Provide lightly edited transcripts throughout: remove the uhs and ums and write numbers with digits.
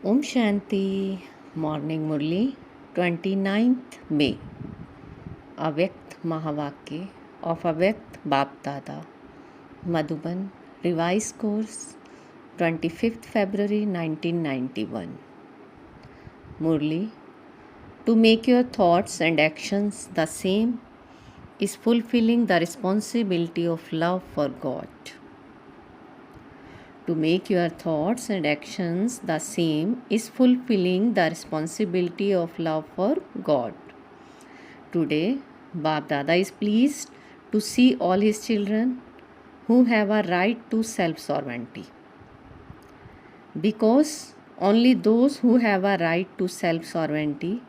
Om Shanti, Morning Murli, 29th May. Avyakt Mahavakya of Avyakt Bap Dada, Madhuban, Revised Course, 25th February 1991. Murli, to make your thoughts and actions the same is fulfilling the responsibility of love for God. To make your thoughts and actions the same is fulfilling the responsibility of love for God. Today, Bap Dada is pleased to see all his children who have a right to self-sovereignty. Because only those who have a right to self-sovereignty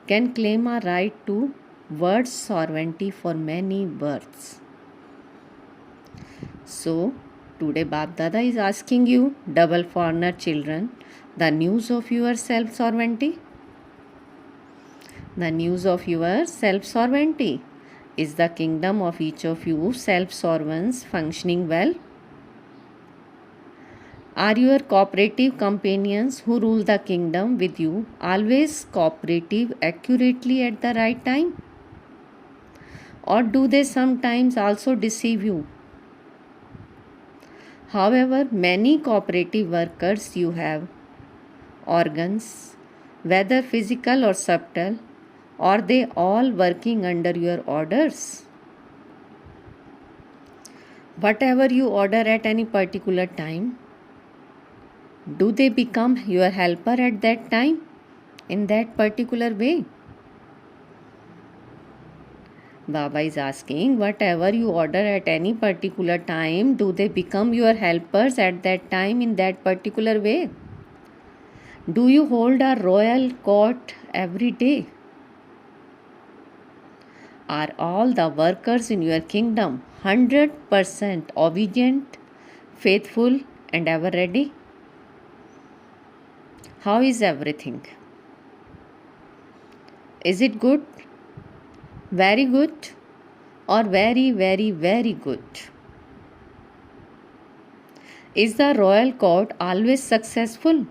can claim a right to word sovereignty for many births. So, today Bap Dada is asking you, double foreigner children, the news of your self-sovereignty. The news of your self-sovereignty. Is the kingdom of each of you self-sovereigns functioning well? Are your cooperative companions who rule the kingdom with you always cooperative accurately at the right time? Or do they sometimes also deceive you? However, many cooperative workers you have, organs, whether physical or subtle, are they all working under your orders? Whatever you order at any particular time, do they become your helper at that time in that particular way? Baba is asking, whatever you order at any particular time, do they become your helpers at that time in that particular way? Do you hold a royal court every day? Are all the workers in your kingdom 100% obedient, faithful, and ever ready? How is everything? Is it good? Very good? Or very, very, very good? Is the royal court always successful?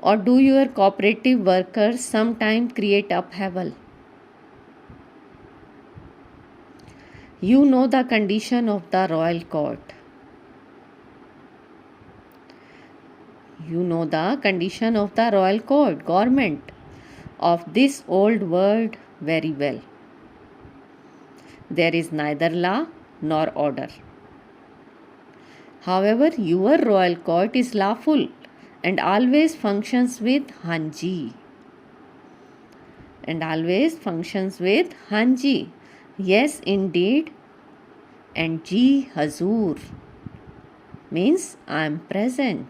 Or do your cooperative workers sometimes create upheaval? You know the condition of the royal court. You know the condition of the royal court, government of this old world very well. There is neither law nor order. However, your royal court is lawful and always functions with Hanji. And always functions with Hanji. Yes, indeed. And Ji Hazur means I am present.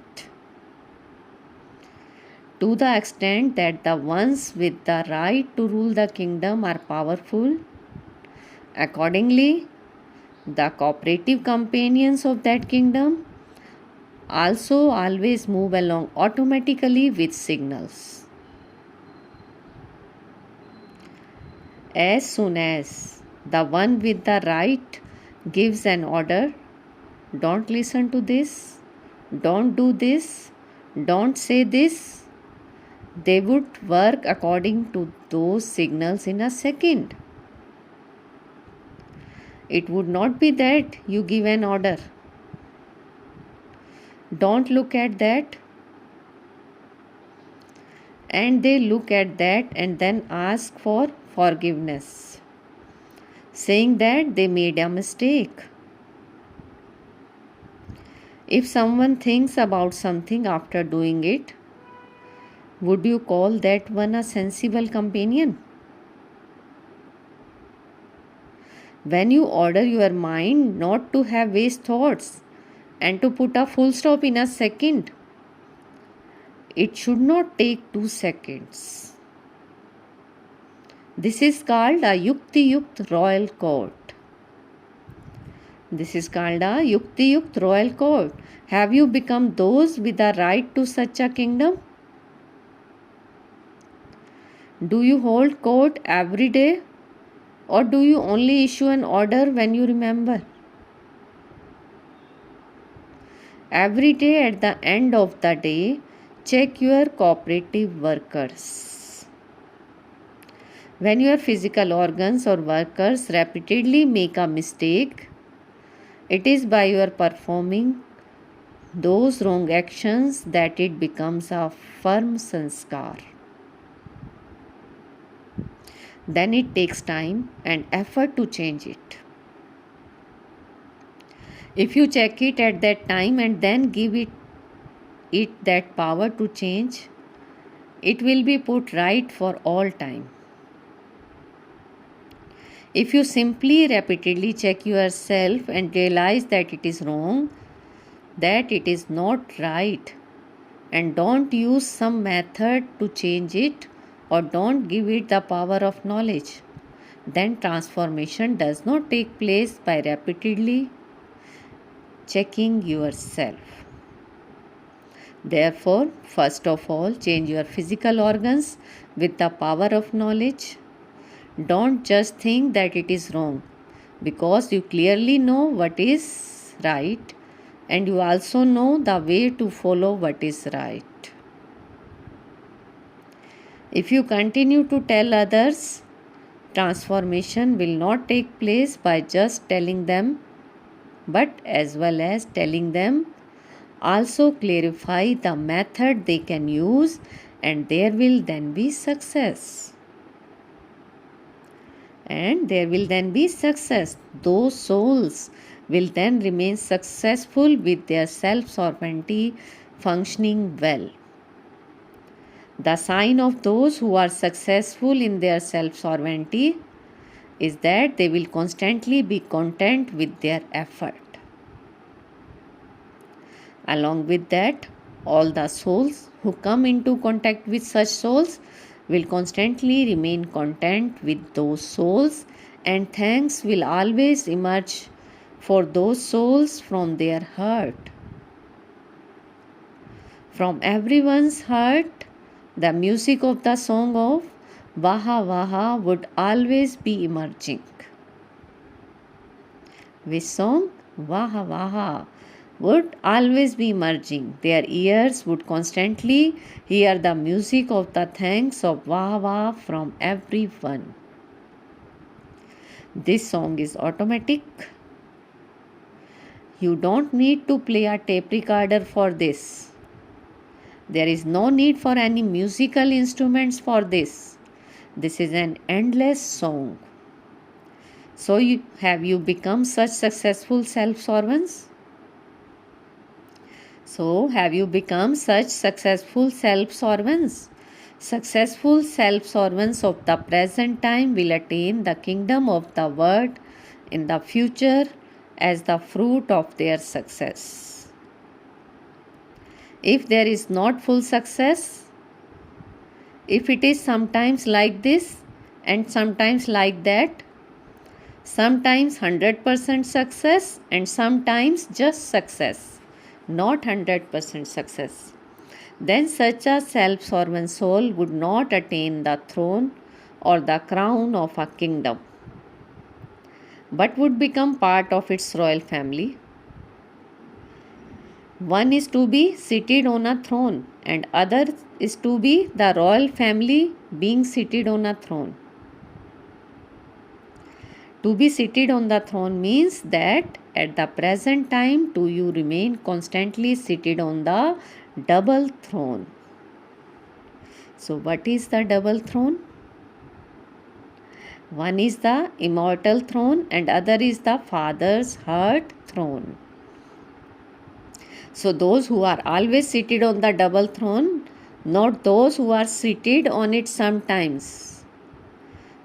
To the extent that the ones with the right to rule the kingdom are powerful, accordingly, the cooperative companions of that kingdom also always move along automatically with signals. As soon as the one with the right gives an order, don't listen to this, don't do this, don't say this, they would work according to those signals in a second. It would not be that you give an order. Don't look at that. And they look at that and then ask for forgiveness, saying that they made a mistake. If someone thinks about something after doing it, would you call that one a sensible companion? When you order your mind not to have waste thoughts and to put a full stop in a second, it should not take 2 seconds. This is called a Yukti Yukt royal court. This is called a Yukti Yukt royal court. Have you become those with the right to such a kingdom? Do you hold court every day? Or do you only issue an order when you remember? Every day at the end of the day, check your cooperative workers. When your physical organs or workers repeatedly make a mistake, it is by your performing those wrong actions that it becomes a firm sanskar. Then it takes time and effort to change it. If you check it at that time and then give it that power to change, it will be put right for all time. If you simply repeatedly check yourself and realize that it is wrong, that it is not right, and don't use some method to change it or don't give it the power of knowledge, then transformation does not take place by repeatedly checking yourself. Therefore, first of all, change your physical organs with the power of knowledge. Don't just think that it is wrong, because you clearly know what is right and you also know the way to follow what is right. If you continue to tell others, transformation will not take place by just telling them, but as well as telling them, also clarify the method they can use, and there will then be success. And there will then be success. Those souls will then remain successful with their self-sovereignty functioning well. The sign of those who are successful in their self-sovereignty is that they will constantly be content with their effort. Along with that, all the souls who come into contact with such souls will constantly remain content with those souls, and thanks will always emerge for those souls from their heart. From everyone's heart, the music of the song of Vaha Vaha would always be emerging. Which song? Vaha Vaha would always be emerging. Their ears would constantly hear the music of the thanks of Vaha Vaha from everyone. This song is automatic. You don't need to play a tape recorder for this. There is no need for any musical instruments for this. This is an endless song. So have you become such successful self-servants? So have you become such successful self-servants? Successful self-servants of the present time will attain the kingdom of the world in the future as the fruit of their success. If there is not full success, if it is sometimes like this and sometimes like that, sometimes 100% success and sometimes just success, not 100% success, then such a self-sovereign soul would not attain the throne or the crown of a kingdom, but would become part of its royal family. One is to be seated on a throne and other is to be the royal family being seated on a throne. To be seated on the throne means that at the present time do you remain constantly seated on the double throne. So what is the double throne? One is the immortal throne and other is the Father's heart throne. So those who are always seated on the double throne, not those who are seated on it sometimes.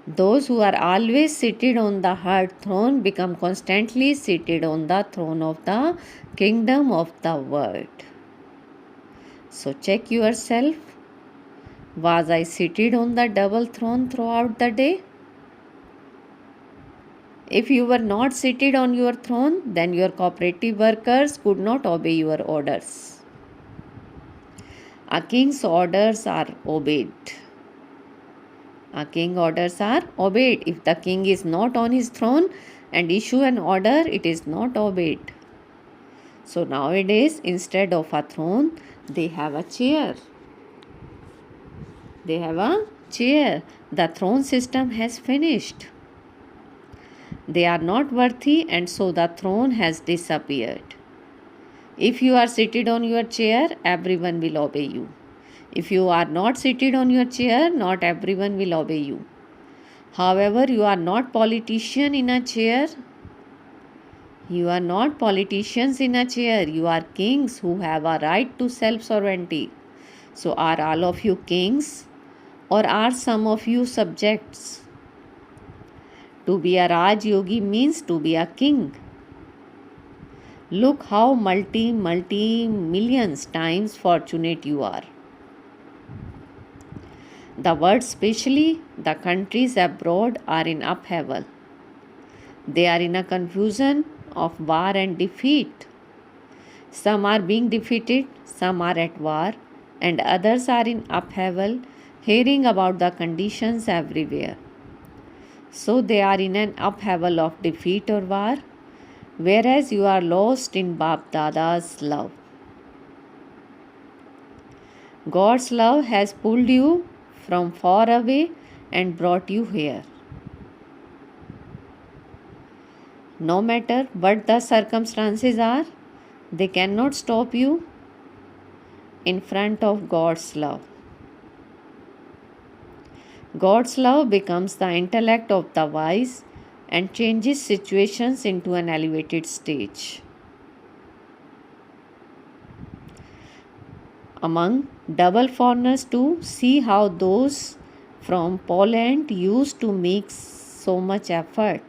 Those who are always seated on the heart throne become constantly seated on the throne of the kingdom of the world. So check yourself. Was I seated on the double throne throughout the day? If you were not seated on your throne, then your cooperative workers could not obey your orders. A king's orders are obeyed. A king's orders are obeyed. If the king is not on his throne and issue an order, it is not obeyed. So nowadays, instead of a throne, they have a chair. They have a chair. The throne system has finished. They are not worthy, and so the throne has disappeared. If you are seated on your chair, everyone will obey you. If you are not seated on your chair, not everyone will obey you. However, you are not politician in a chair. You are not politicians in a chair. You are kings who have a right to self-sovereignty. So are all of you kings, or are some of you subjects? To be a Raj Yogi means to be a king. Look how multi-millions times fortunate you are. The world, especially the countries abroad, are in upheaval. They are in a confusion of war and defeat. Some are being defeated, some are at war, and others are in upheaval, hearing about the conditions everywhere. So they are in an upheaval of defeat or war, whereas you are lost in Bap Dada's love. God's love has pulled you from far away and brought you here. No matter what the circumstances are, they cannot stop you in front of God's love. God's love becomes the intellect of the wise and changes situations into an elevated stage. Among double foreigners too, see how those from Poland used to make so much effort.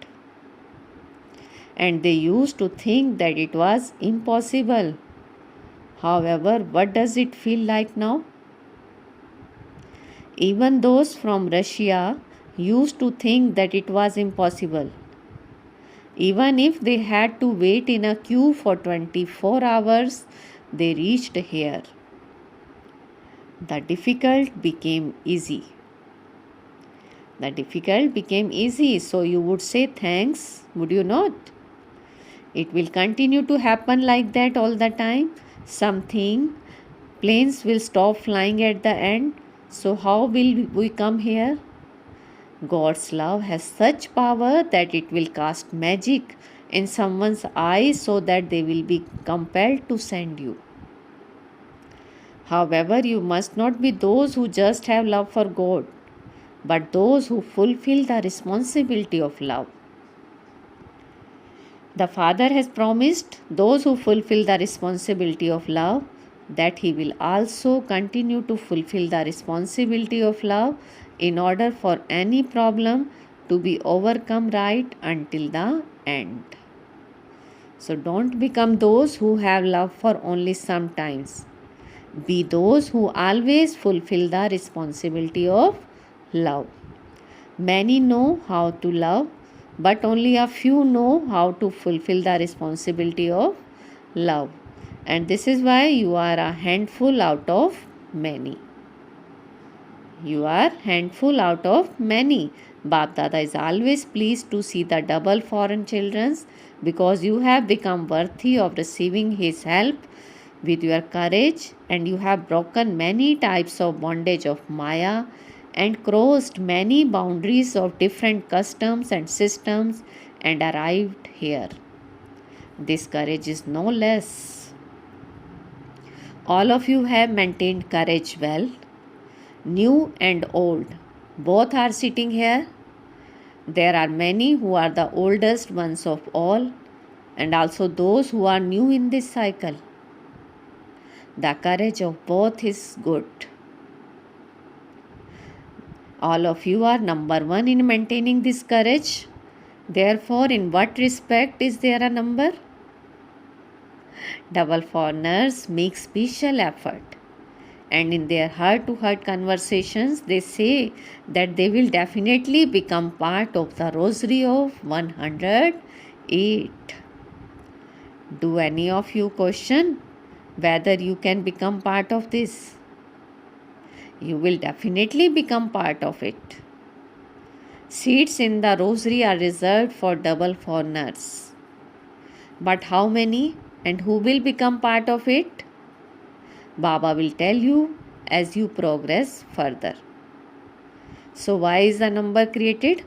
And they used to think that it was impossible. However, what does it feel like now? Even those from Russia used to think that it was impossible. Even if they had to wait in a queue for 24 hours, they reached here. The difficult became easy. The difficult became easy. So you would say thanks, would you not? It will continue to happen like that all the time. Planes will stop flying at the end. So how will we come here? God's love has such power that it will cast magic in someone's eyes so that they will be compelled to send you. However, you must not be those who just have love for God, but those who fulfill the responsibility of love. The Father has promised those who fulfill the responsibility of love that He will also continue to fulfill the responsibility of love in order for any problem to be overcome right until the end. So don't become those who have love for only sometimes. Be those who always fulfill the responsibility of love. Many know how to love, but only a few know how to fulfill the responsibility of love. And this is why you are a handful out of many. You are handful out of many. Bap Dada is always pleased to see the double foreign children because you have become worthy of receiving His help with your courage, and you have broken many types of bondage of Maya and crossed many boundaries of different customs and systems and arrived here. This courage is no less. All of you have maintained courage well. New and old, both are sitting here. There are many who are the oldest ones of all, and also those who are new in this cycle. The courage of both is good. All of you are number one in maintaining this courage. Therefore, in what respect is there a number? Double foreigners make special effort, and in their heart-to-heart conversations, they say that they will definitely become part of the rosary of 108. Do any of you question whether you can become part of this? You will definitely become part of it. Seats in the rosary are reserved for double foreigners. But how many? And who will become part of it? Baba will tell you as you progress further. So why is the number created?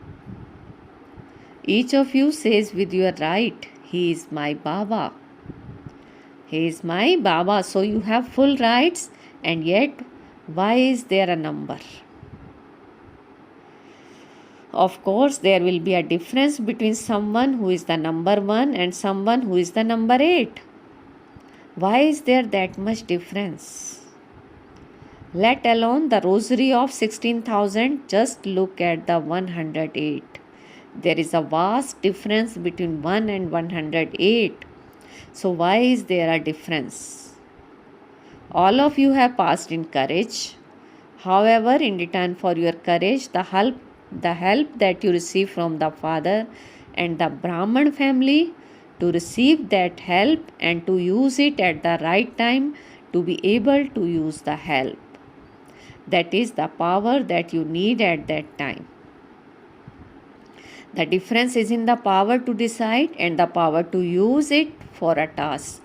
Each of you says with your right, he is my Baba. He is my Baba. So you have full rights, and yet why is there a number? Of course, there will be a difference between someone who is the number 1 and someone who is the number 8. Why is there that much difference? Let alone the rosary of 16,000, just look at the 108. There is a vast difference between 1 and 108. So why is there a difference? All of you have passed in courage. However, in return for your courage, the help that you receive from the Father and the Brahman family, to receive that help and to use it at the right time, to be able to use the help. That is the power that you need at that time. The difference is in the power to decide and the power to use it for a task.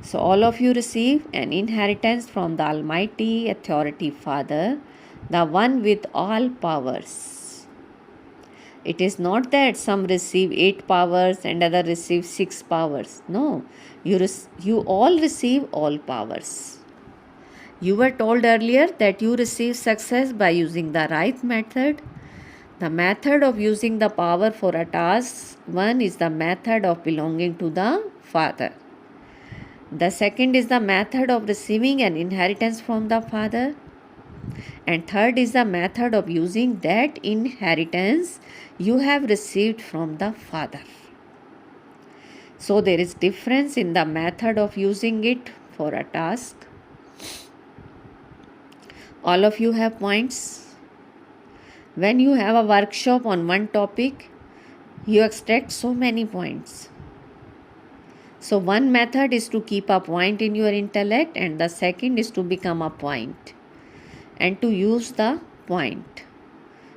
So all of you receive an inheritance from the Almighty Authority Father, the one with all powers. It is not that some receive 8 powers and other receive 6 powers. No, you all receive all powers. You were told earlier that you receive success by using the right method. The method of using the power for a task, one is the method of belonging to the Father. The second is the method of receiving an inheritance from the Father. And third is the method of using that inheritance you have received from the Father. So there is difference in the method of using it for a task. All of you have points. When you have a workshop on one topic, you extract so many points. So one method is to keep a point in your intellect, and the second is to become a point and to use the point.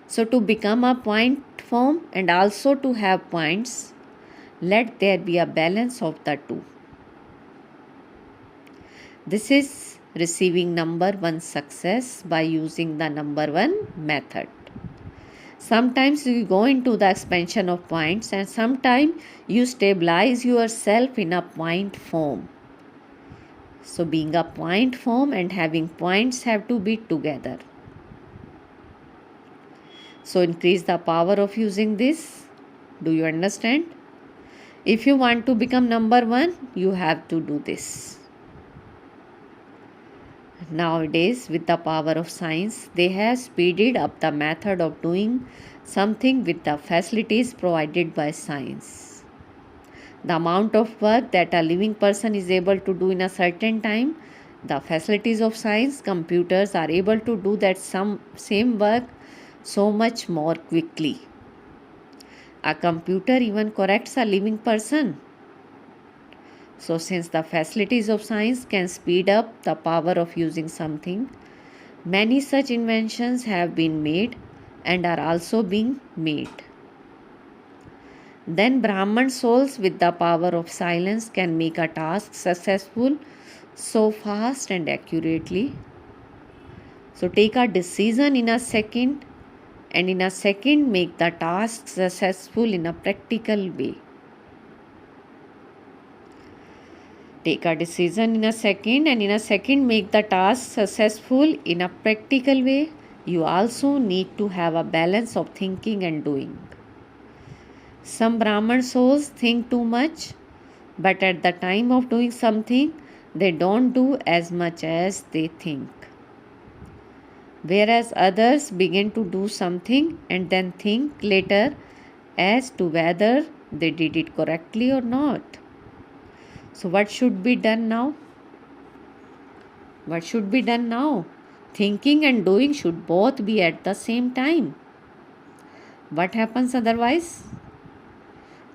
So to become a point form and also to have points, let there be a balance of the two. This is receiving number 1 success by using the number 1 method. Sometimes you go into the expansion of points, and sometimes you stabilize yourself in a point form. So being a point form and having points have to be together. So increase the power of using this. Do you understand? If you want to become number 1, you have to do this. Nowadays, with the power of science, they have speeded up the method of doing something with the facilities provided by science. The amount of work that a living person is able to do in a certain time, the facilities of science, computers are able to do that same work so much more quickly. A computer even corrects a living person. So since the facilities of science can speed up the power of using something, many such inventions have been made and are also being made. Then Brahman souls with the power of silence can make a task successful so fast and accurately. So take a decision in a second, and in a second make the task successful in a practical way. Take a decision in a second, and in a second make the task successful in a practical way. You also need to have a balance of thinking and doing. Some Brahman souls think too much, but at the time of doing something, they don't do as much as they think. Whereas others begin to do something and then think later as to whether they did it correctly or not. So what should be done now? What should be done now? Thinking and doing should both be at the same time. What happens otherwise?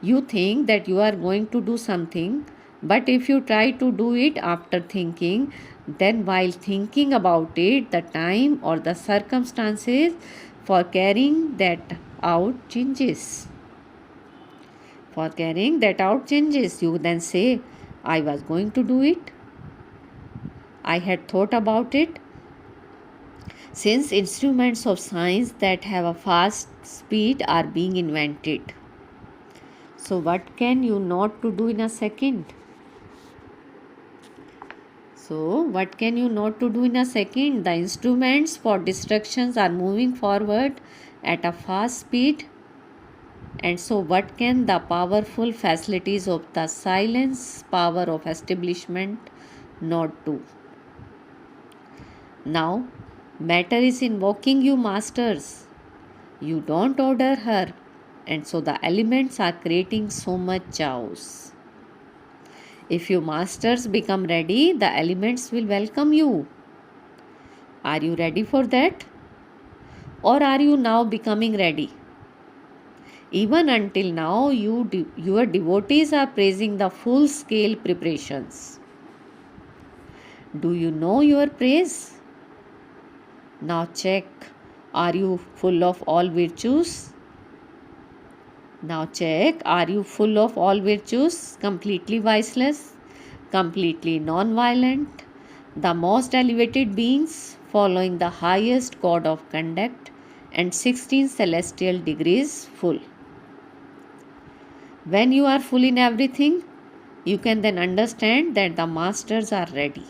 You think that you are going to do something, but if you try to do it after thinking, then while thinking about it, the time or the circumstances for carrying that out changes. For carrying that out changes, you then say, I was going to do it. I had thought about it. Since instruments of science that have a fast speed are being invented. So what can you not to do in a second? The instruments for destructions are moving forward at a fast speed. And so what can the powerful facilities of the silence power of establishment not do? Now, matter is invoking you, masters. You don't order her. And so the elements are creating so much chaos. If you masters become ready, the elements will welcome you. Are you ready for that? Or are you now becoming ready? Even until now, your devotees are praising the full-scale preparations. Do you know your praise? Now check, are you full of all virtues? Now check, are you full of all virtues, completely viceless, completely non-violent, the most elevated beings following the highest code of conduct and 16 celestial degrees full. When you are full in everything, you can then understand that the masters are ready.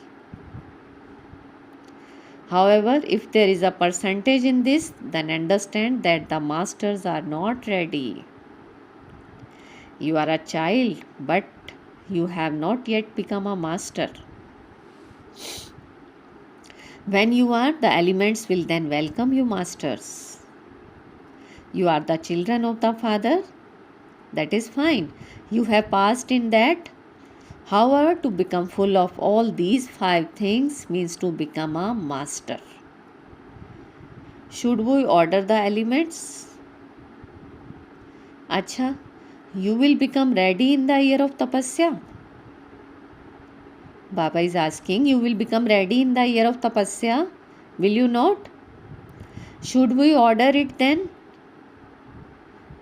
However, if there is a percentage in this, then understand that the masters are not ready. You are a child, but you have not yet become a master. When you are, the elements will then welcome you, masters. You are the children of the Father. That is fine. You have passed in that. However, to become full of all these 5 things means to become a master. Should we order the elements? Acha, you will become ready in the year of tapasya. Baba is asking, you will become ready in the year of tapasya? Will you not? Should we order it then?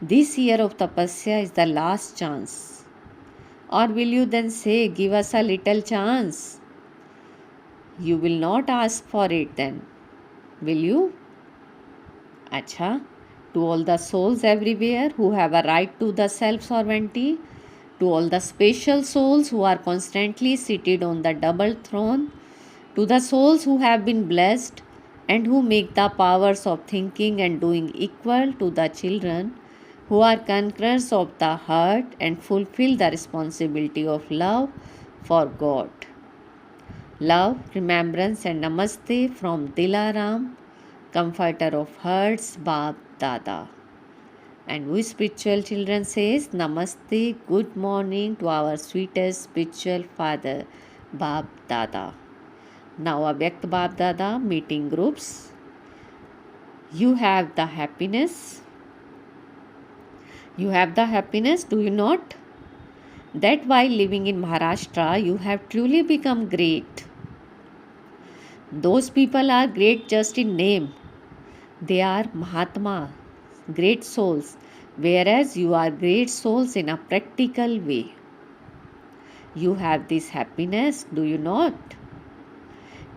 This year of tapasya is the last chance. Or will you then say, give us a little chance? You will not ask for it then, will you? Acha, to all the souls everywhere who have a right to the self-sovereignty, to all the special souls who are constantly seated on the double throne, to the souls who have been blessed and who make the powers of thinking and doing equal to the children who are conquerors of the heart and fulfill the responsibility of love for God. Love, remembrance and namaste from Dilaram, comforter of hearts, Bab Dada. And we spiritual children says namaste, good morning to our sweetest spiritual father, Bab Dada. Now Avyakt Bab Dada meeting groups. You have the happiness. You have the happiness, do you not? That while living in Maharashtra, you have truly become great. Those people are great just in name. They are Mahatma, great souls, whereas you are great souls in a practical way. You have this happiness, do you not?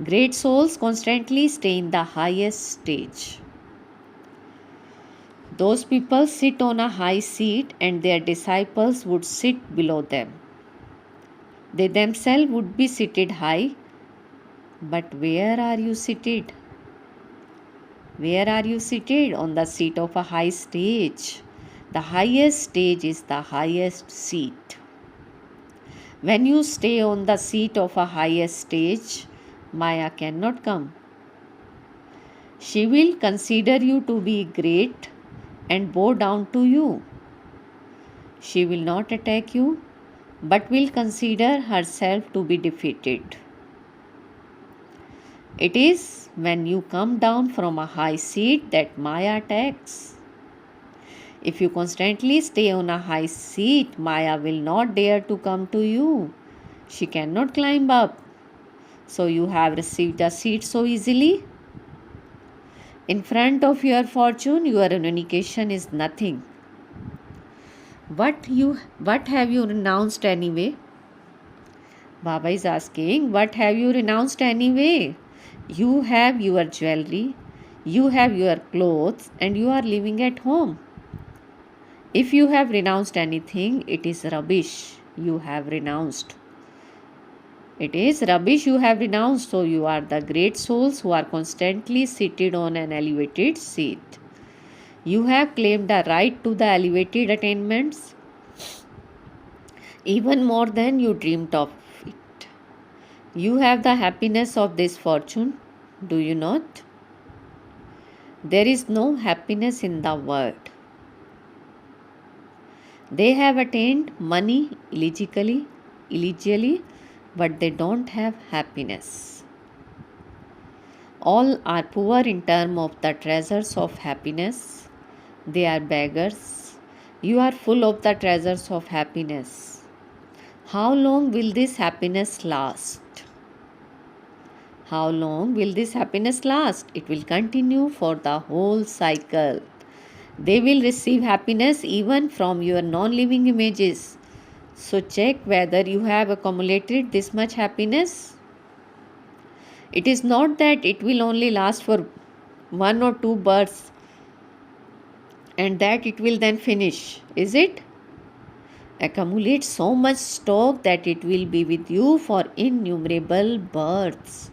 Great souls constantly stay in the highest stage. Those people sit on a high seat and their disciples would sit below them. They themselves would be seated high. But where are you seated? Where are you seated? On the seat of a high stage. The highest stage is the highest seat. When you stay on the seat of a highest stage, Maya cannot come. She will consider you to be great and bow down to you. She will not attack you, but will consider herself to be defeated. It is when you come down from a high seat that Maya attacks. If you constantly stay on a high seat, Maya will not dare to come to you. She cannot climb up. So you have received a seat so easily. In front of your fortune, your unification is nothing. What have you renounced anyway? Baba is asking, what have you renounced anyway? You have your jewelry, you have your clothes, and you are living at home. If you have renounced anything, it is rubbish you have renounced. It is rubbish you have renounced. So you are the great souls who are constantly seated on an elevated seat. You have claimed the right to the elevated attainments even more than you dreamed of it. You have the happiness of this fortune, do you not? There is no happiness in the world. They have attained money illegally, but they don't have happiness. All are poor in terms of the treasures of happiness. They are beggars. You are full of the treasures of happiness. How long will this happiness last? How long will this happiness last? It will continue for the whole cycle. They will receive happiness even from your non-living images. So check whether you have accumulated this much happiness. It is not that it will only last for 1 or 2 births and that it will then finish, is it? Accumulate so much stock that it will be with you for innumerable births.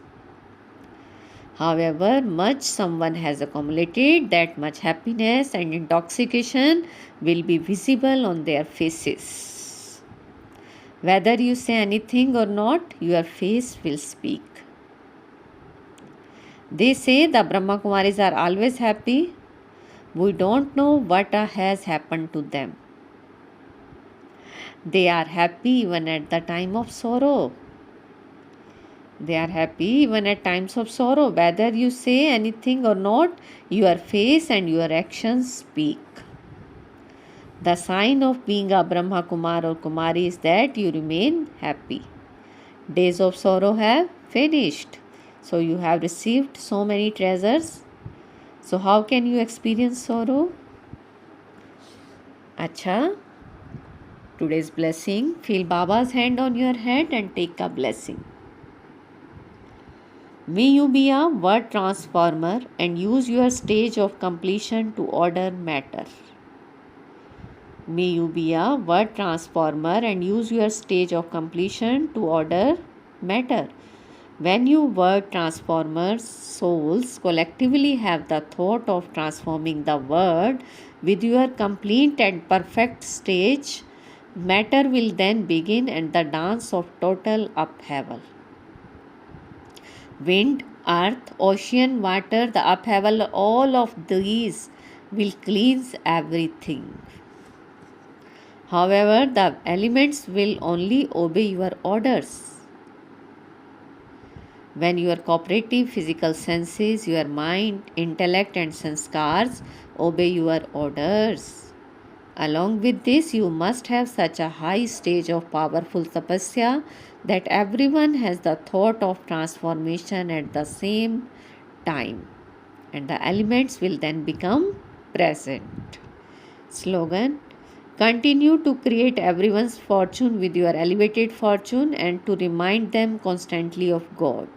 However much someone has accumulated, that much happiness and intoxication will be visible on their faces. Whether you say anything or not, your face will speak. They say the Brahma Kumaris are always happy. We don't know what has happened to them. They are happy even at the time of sorrow. They are happy even at times of sorrow. Whether you say anything or not, your face and your actions speak. The sign of being a Brahma Kumar or Kumari is that you remain happy. Days of sorrow have finished. So you have received so many treasures. So how can you experience sorrow? Acha, today's blessing. Feel Baba's hand on your head and take a blessing. May you be a word transformer and use your stage of completion to order matter. May you be a word transformer and use your stage of completion to order matter. When you word transformers, souls collectively have the thought of transforming the world with your complete and perfect stage, matter will then begin and the dance of total upheaval. Wind, earth, ocean, water, the upheaval, all of these will cleanse everything. However, the elements will only obey your orders. When your cooperative physical senses, your mind, intellect and sanskars obey your orders. Along with this, you must have such a high stage of powerful tapasya that everyone has the thought of transformation at the same time, and the elements will then become present. Slogan: continue to create everyone's fortune with your elevated fortune and to remind them constantly of God.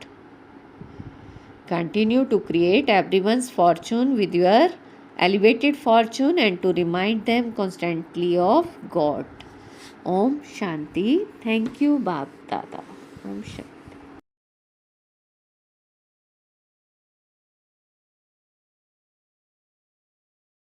Continue to create everyone's fortune with your elevated fortune and to remind them constantly of God. Om Shanti. Thank you, Bab Dada. Om Shanti.